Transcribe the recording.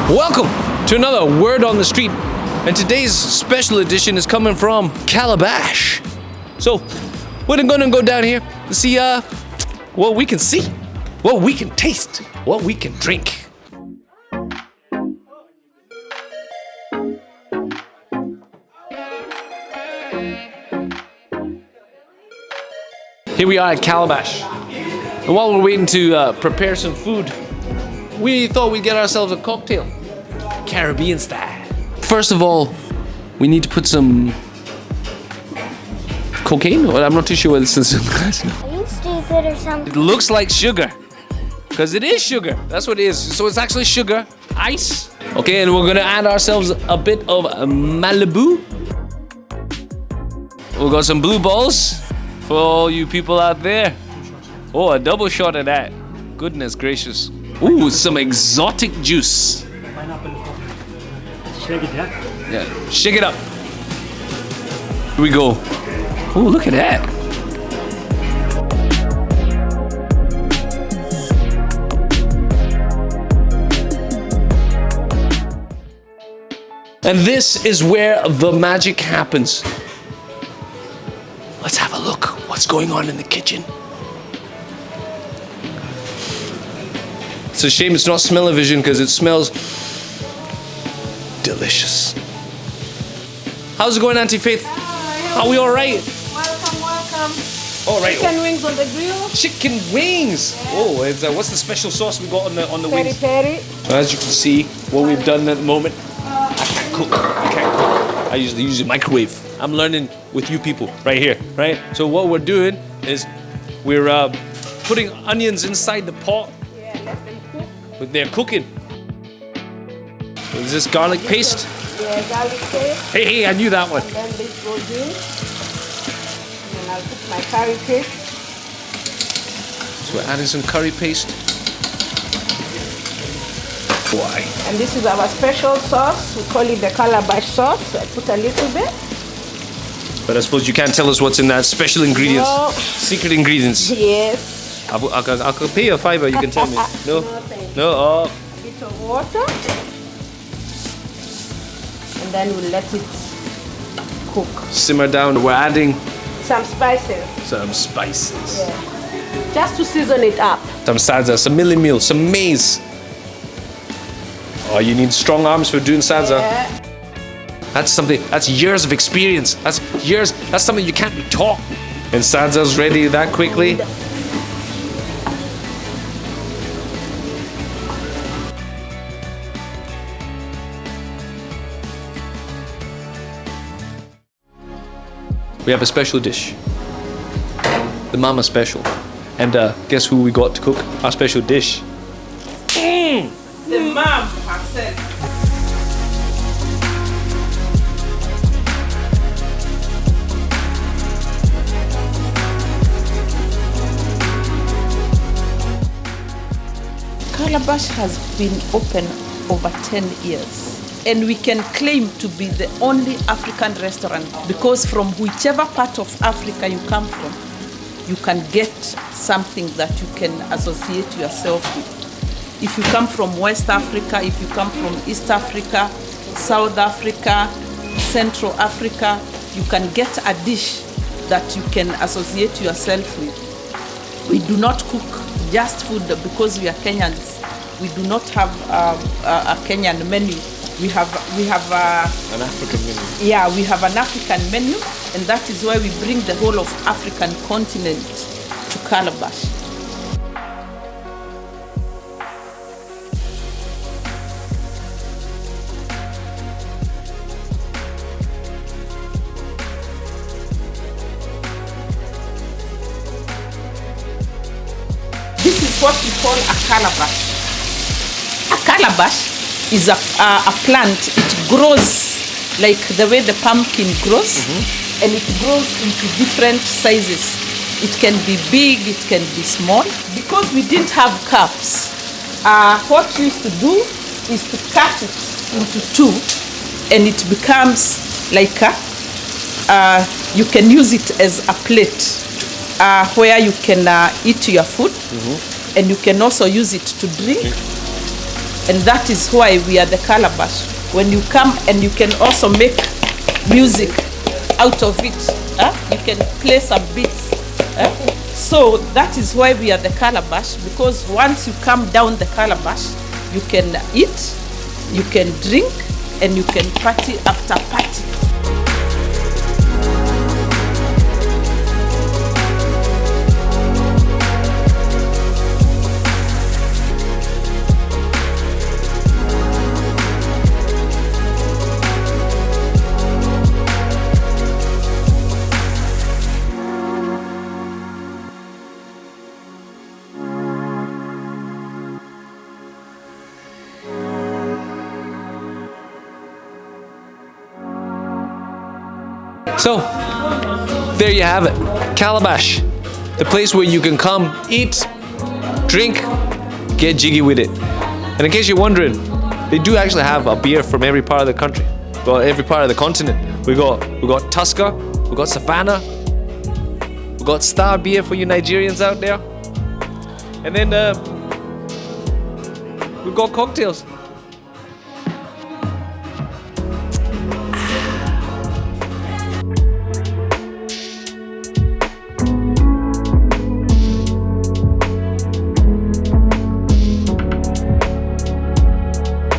Welcome to another Word on the Street, and today's special edition is coming from Calabash. So, we're gonna go down here to see what we can see, what we can taste, what we can drink. Here we are at Calabash, and while we're waiting to prepare some food, we thought we'd get ourselves a cocktail, Caribbean style. First of all, we need to put some cocaine. Well, I'm not too sure what this is. Are you stupid or something? It looks like sugar, because it is sugar. That's what it is. So it's actually sugar, ice. Okay, and we're gonna add ourselves a bit of Malibu. We've got some blue balls for all you people out there. Oh, a double shot of that. Goodness gracious. Ooh, some exotic juice. Pineapple. Shake it, yeah? Yeah, shake it up. Here we go. Ooh, look at that. And this is where the magic happens. Let's have a look. What's going on in the kitchen? It's a shame it's not smell-o-vision because it smells delicious. How's it going, Auntie Faith? Are we all right? Welcome. All right. Chicken wings on the grill. Chicken wings. Oh, it's, what's the special sauce we got on the Peri wings? peri. As you can see, what we've done at the moment. I can't cook. I usually use a microwave. I'm learning with you people right here, right? So what we're doing is we're putting onions inside the pot. Yeah, let them cook. But they're cooking. Is this garlic paste? Yeah, garlic paste. Hey, I knew that one. And then this goes in. And I'll put my curry paste. So we're adding some curry paste. Why? And this is our special sauce. We call it the Calabash sauce. So I put a little bit. But I suppose you can't tell us what's in that special ingredients. No. Secret ingredients. Yes. I'll pay you a $5, you can tell me. No? No, thank you. No? Oh. A bit of water. And then we'll let it cook. Simmer down. We're adding Some spices. some spices. Yeah. Just to season it up. Some salsa, some milli meal, some maize. Oh, you need strong arms for doing salsa. Yeah. That's something, that's years of experience. That's years, that's something you can't be taught. And salsa's ready that quickly. We have a special dish. The Mama Special. And guess who we got to cook our special dish? The mom herself. Calabash has been open over 10 years, and we can claim to be the only African restaurant because from whichever part of Africa you come from, you can get something that you can associate yourself with. If you come from West Africa, if you come from East Africa, South Africa, Central Africa, you can get a dish that you can associate yourself with. We do not cook just food because we are Kenyans. We do not have a Kenyan menu. We have An African menu. yeah, we have an African menu, and that is why we bring the whole of African continent to Calabash. This is what we call a calabash. A calabash is a plant. It grows like the way the pumpkin grows, and it grows into different sizes. It can be big, it can be small. Because we didn't have cups, what we used to do is to cut it into two, and it becomes like a, you can use it as a plate where you can eat your food, and you can also use it to drink. And that is why we are the Calabash. When you come, and you can also make music out of it. You can play some beats. So that is why we are the Calabash, because once you come down the Calabash, you can eat, you can drink, and you can party after party. So, there you have it. Calabash, the place where you can come, eat, drink, get jiggy with it. And in case you're wondering, they do actually have a beer from every part of the country, well, every part of the continent. We got Tusker, we got Savannah, we got Star beer for you Nigerians out there, and then we got cocktails.